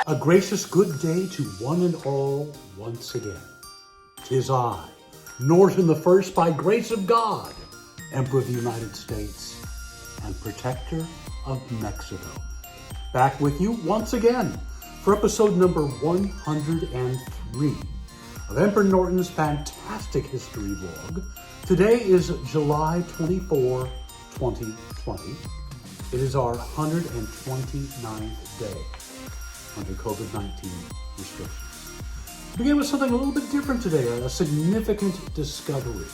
A gracious good day to one and all once again. 'Tis I, Norton the First, by grace of God, Emperor of the United States and Protector of Mexico. Back with you once again for episode number 103 of Emperor Norton's fantastic history vlog. Today is July 24, 2020. It is our 129th day under COVID-19 restrictions. We begin with something a little bit different today, a significant discovery.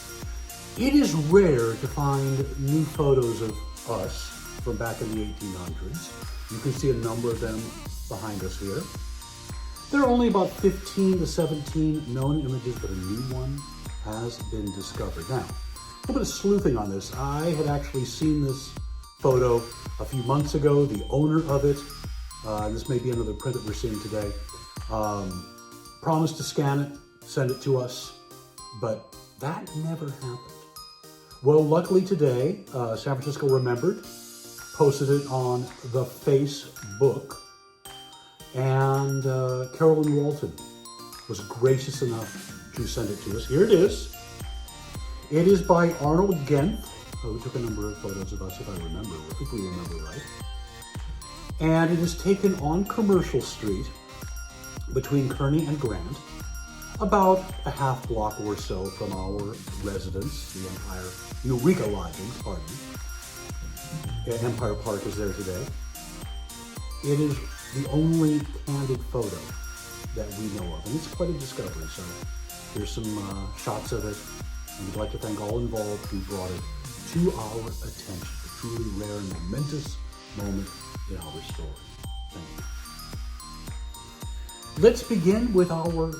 It is rare to find new photos of us from back in the 1800s. You can see a number of them behind us here. There are only about 15 to 17 known images, but a new one has been discovered. Now, a little bit of sleuthing on this. I had actually seen this photo a few months ago. The owner of it, and this may be another print that we're seeing today, promised to scan it, send it to us, but that never happened. Well, luckily today, San Francisco remembered, posted it on the Facebook, and Carolyn Walton was gracious enough to send it to us. Here it is. It is by Arnold Genth, who took a number of photos of us, if we remember right. And it is taken on Commercial Street between Kearny and Grant, about a half block or so from our residence, the Eureka Lodgings, pardon me. Empire Park is there today. It is the only candid photo that we know of, and it's quite a discovery. So here's some shots of it, and we'd like to thank all involved who brought it to our attention. A truly rare and momentous moment in our story. Thank you. Let's begin with our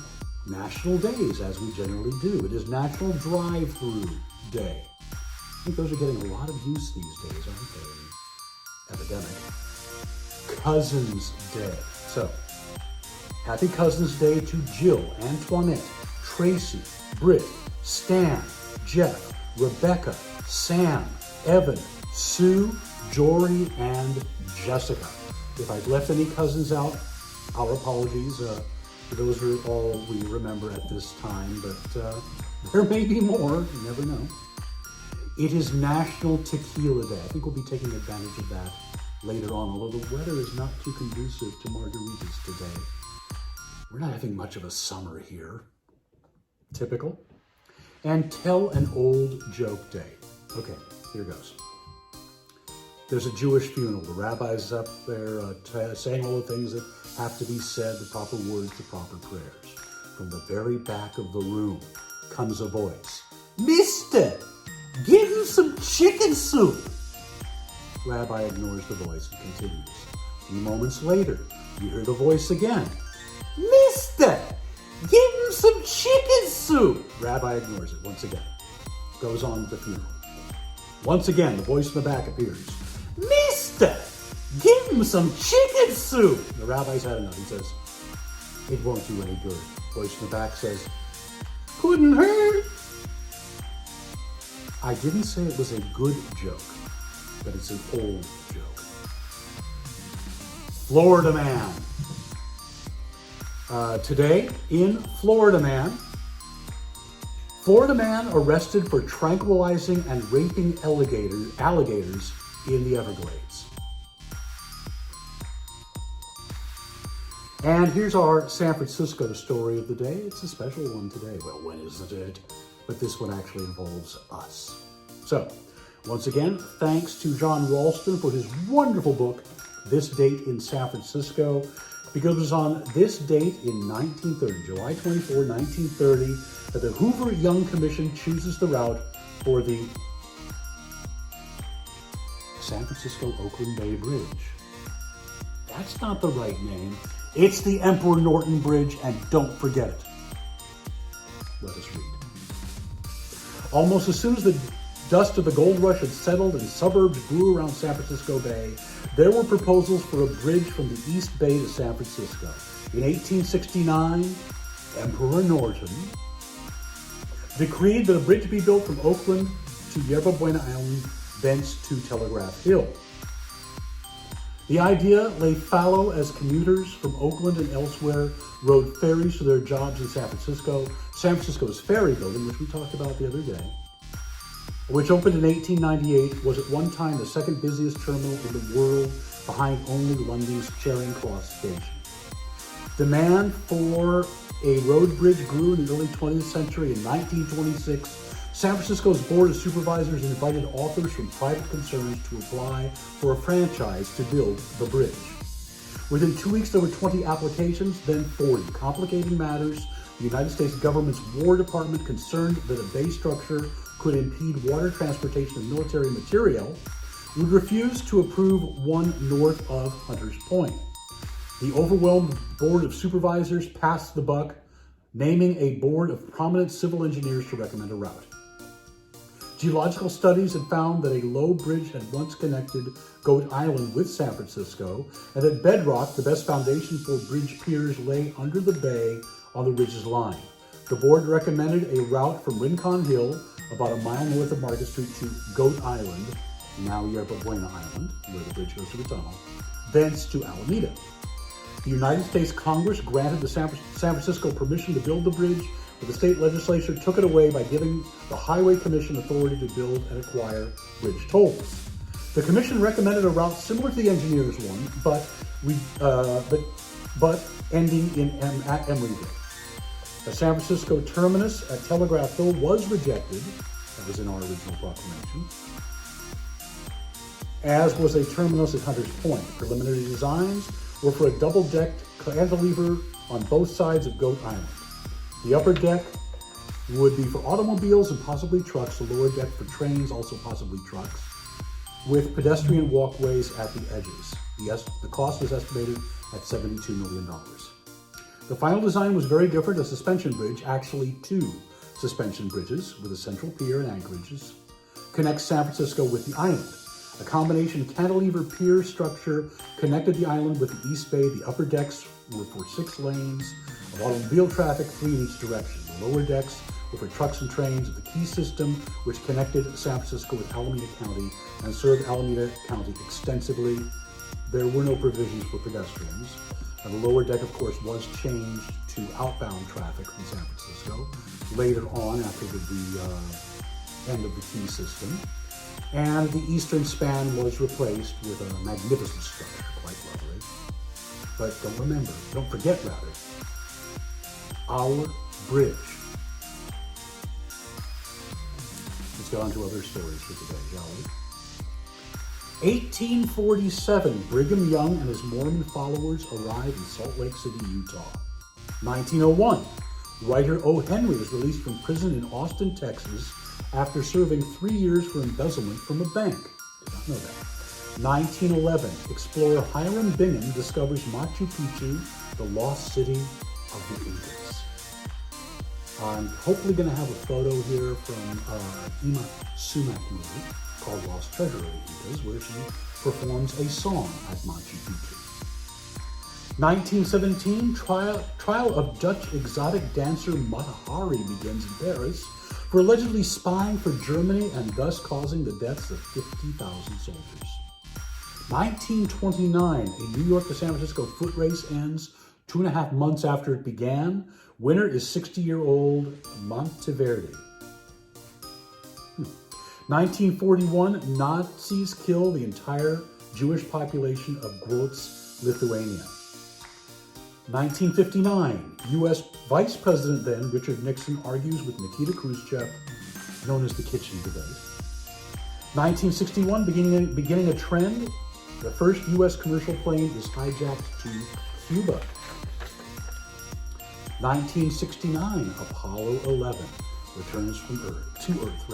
national days, as we generally do. It is National Drive-Through Day. I think those are getting a lot of use these days, aren't they? Epidemic. Cousins Day. So, happy Cousins Day to Jill, Antoinette, Tracy, Britt, Stan, Jeff, Rebecca, Sam, Evan, Sue, Jory, and Jessica. If I've left any cousins out, our apologies. Those are all we remember at this time, but there may be more. You never know. It is National Tequila Day. I think we'll be taking advantage of that later on, although the weather is not too conducive to margaritas today. We're not having much of a summer here. Typical. And Tell an Old Joke Day. Okay, here goes. There's a Jewish funeral. The rabbi's up there saying all the things that have to be said, the proper words, the proper prayers. From the very back of the room comes a voice. Mister, give him some chicken soup. Rabbi ignores the voice and continues. A few moments later, you hear the voice again. Mister, give him some chicken soup. Rabbi ignores it once again. Goes on with the funeral. Once again, the voice in the back appears. Mister, give him some chicken soup. The rabbi's had enough. He says, it won't do any good. Voice in the back says, couldn't hurt. I didn't say it was a good joke, but it's an old joke. Florida Man. Today in Florida Man, arrested for tranquilizing and raping alligators in the Everglades. And here's our San Francisco story of the day. It's a special one today. Well, when isn't it? But this one actually involves us. So, once again, thanks to John Ralston for his wonderful book, This Date in San Francisco, because it was on this date in 1930, July 24, 1930, that the Hoover Young Commission chooses the route for the San Francisco-Oakland Bay Bridge. That's not the right name. It's the Emperor Norton Bridge, and don't forget it. Let us read. Almost as soon as the dust of the gold rush had settled and suburbs grew around San Francisco Bay, there were proposals for a bridge from the East Bay to San Francisco. In 1869, Emperor Norton decreed that a bridge be built from Oakland to Yerba Buena Island, thence to Telegraph Hill. The idea lay fallow as commuters from Oakland and elsewhere rode ferries to their jobs in San Francisco. San Francisco's ferry building, which we talked about the other day, which opened in 1898, was at one time the second busiest terminal in the world, behind only London's Charing Cross station. Demand for a road bridge grew in the early 20th century. In 1926, San Francisco's Board of Supervisors invited authors from private concerns to apply for a franchise to build the bridge. Within 2 weeks, there were 20 applications, then 40. Complicating matters, the United States government's War Department, concerned that a bay structure could impede water transportation of military material, would refuse to approve one north of Hunters Point. The overwhelmed Board of Supervisors passed the buck, naming a board of prominent civil engineers to recommend a route. Geological studies had found that a low bridge had once connected Goat Island with San Francisco, and that bedrock, the best foundation for bridge piers, lay under the bay on the ridge's line. The board recommended a route from Rincon Hill, about a mile north of Market Street, to Goat Island, now Yerba Buena Island, where the bridge goes to the tunnel, thence to Alameda. The United States Congress granted the San Francisco permission to build the bridge, but the state legislature took it away by giving the Highway Commission authority to build and acquire bridge tolls. The commission recommended a route similar to the engineers one, but ending at Emeryville. The San Francisco terminus at Telegraph Hill was rejected. That was in our original proclamation. As was a terminus at Hunters Point. Preliminary designs were for a double-decked cantilever on both sides of Goat Island. The upper deck would be for automobiles and possibly trucks, the lower deck for trains, also possibly trucks, with pedestrian walkways at the edges. The cost was estimated at $72 million. The final design was very different, a suspension bridge, actually two suspension bridges with a central pier and anchorages, connects San Francisco with the island. A combination cantilever pier structure connected the island with the East Bay. The upper decks were for 6 lanes of automobile traffic, 3 in each direction. The lower decks were for trucks and trains. The key system, which connected San Francisco with Alameda County and served Alameda County extensively. There were no provisions for pedestrians. And the lower deck, of course, was changed to outbound traffic from San Francisco later on after the end of the key system. And the eastern span was replaced with a magnificent structure, quite lovely. But don't forget, our bridge. Let's go on to other stories for today, shall we? 1847, Brigham Young and his Mormon followers arrived in Salt Lake City, Utah. 1901, writer O. Henry was released from prison in Austin, Texas, after serving 3 years for embezzlement from a bank. Did not know that. 1911, explorer Hiram Bingham discovers Machu Picchu, the lost city of the Incas. I'm hopefully going to have a photo here from Ima Sumac movie called Lost Treasure of the Incas, where she performs a song at Machu Picchu. 1917, trial of Dutch exotic dancer Mata Hari begins in Paris for allegedly spying for Germany and thus causing the deaths of 50,000 soldiers. 1929, a New York to San Francisco foot race ends 2.5 months after it began. Winner is 60-year-old Monteverdi. 1941, Nazis kill the entire Jewish population of Grodz, Lithuania. 1959, U.S. Vice President then, Richard Nixon, argues with Nikita Khrushchev, known as the kitchen debate. 1961, beginning a trend, the first U.S. commercial plane is hijacked to Cuba. 1969, Apollo 11 returns to Earth,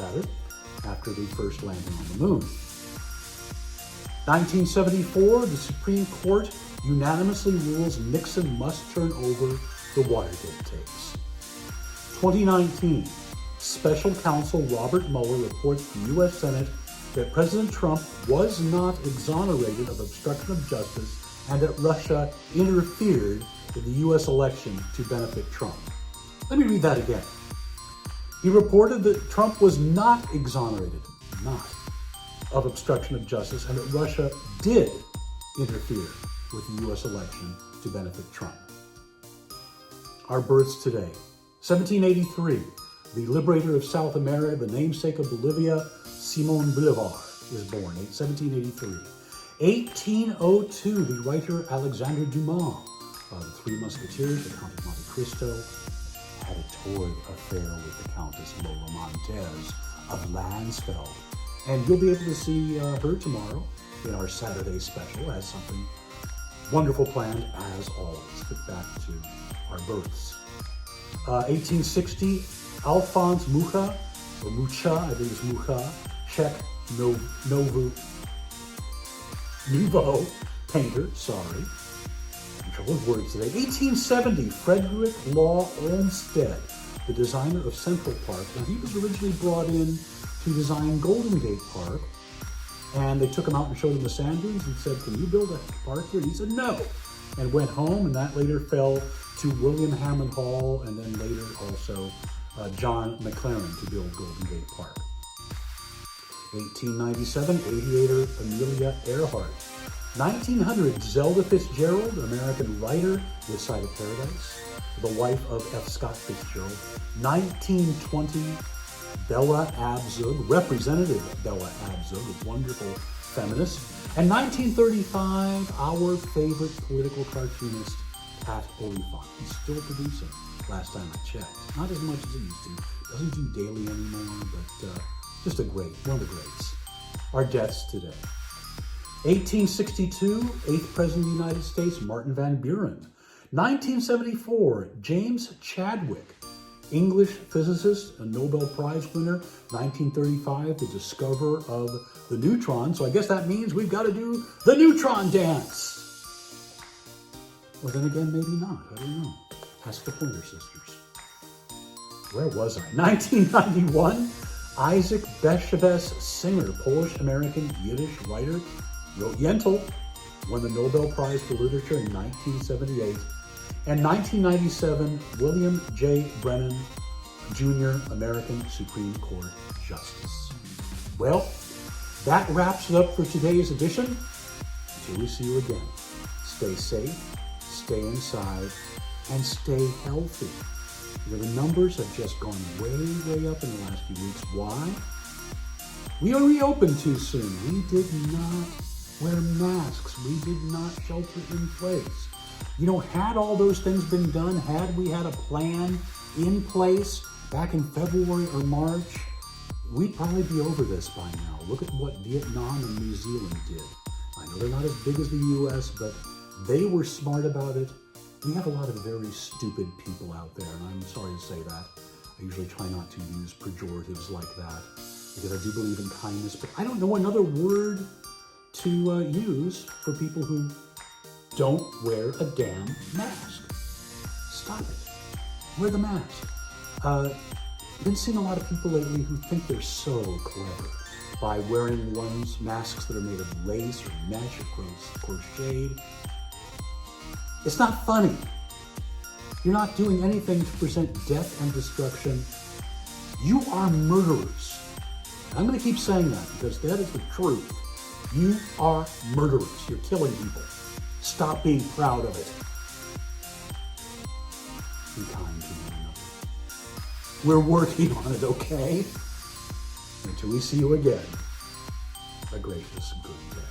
after the first landing on the moon. 1974, the Supreme Court unanimously rules Nixon must turn over the Watergate tapes. 2019, Special Counsel Robert Mueller reports to the U.S. Senate that President Trump was not exonerated of obstruction of justice and that Russia interfered in the U.S. election to benefit Trump. Let me read that again. He reported that Trump was not exonerated, of obstruction of justice, and that Russia did interfere with the U.S. election to benefit Trump. Our births today. 1783, the liberator of South America, the namesake of Bolivia, Simón Bolívar, is born, 1783. 1802, the writer Alexandre Dumas, The Three Musketeers, The Count of Monte Cristo, had a torrid affair with the Countess Lola Montez of Lansfeld. And you'll be able to see her tomorrow in our Saturday special as something wonderful planned, as always. But back to our births. 1860, Alphonse Mucha, or Mucha, I think it's Mucha, Czech Nouveau painter, sorry. I'm trouble with words today. 1870, Frederick Law Olmsted, the designer of Central Park. Now, he was originally brought in to design Golden Gate Park, and they took him out and showed him the sand dunes and said, "Can you build a park here?" And he said, "No," and went home, and that later fell to William Hammond Hall, and then later also John McLaren to build Golden Gate Park. 1897, aviator Amelia Earhart. 1900, Zelda Fitzgerald, American writer with Side of Paradise, the wife of F. Scott Fitzgerald. 1920, Bella Abzug, Representative Bella Abzug, a wonderful feminist. And 1935, our favorite political cartoonist, Pat Oliphant. He's still producing, last time I checked. Not as much as he used to. Doesn't do daily anymore, but just one of the greats. Our deaths today. 1862, 8th President of the United States, Martin Van Buren. 1974, James Chadwick, English physicist, a Nobel Prize winner. 1935, the discoverer of the neutron. So I guess that means we've got to do the neutron dance. Or then again, maybe not. I don't know. Ask the Pointer Sisters. Where was I? 1991, Isaac Bashevis Singer, Polish-American Yiddish writer, wrote Yentl, won the Nobel Prize for Literature in 1978. And 1997, William J. Brennan, Jr., American Supreme Court Justice. Well, that wraps it up for today's edition. Until we see you again, stay safe, stay inside, and stay healthy. The numbers have just gone way, way up in the last few weeks. Why? We are reopened too soon. We did not wear masks. We did not shelter in place. You know, had all those things been done, had we had a plan in place back in February or March, we'd probably be over this by now. Look at what Vietnam and New Zealand did. I know they're not as big as the U.S., but they were smart about it. We have a lot of very stupid people out there, and I'm sorry to say that. I usually try not to use pejoratives like that, because I do believe in kindness, but I don't know another word to use for people who don't wear a damn mask. Stop it. Wear the mask. I've been seeing a lot of people lately who think they're so clever by wearing masks that are made of lace or mesh or crocheted. It's not funny. You're not doing anything to present death and destruction. You are murderers. And I'm going to keep saying that because that is the truth. You are murderers. You're killing people. Stop being proud of it. Be kind to one another. We're working on it, okay? Until we see you again, a gracious good day.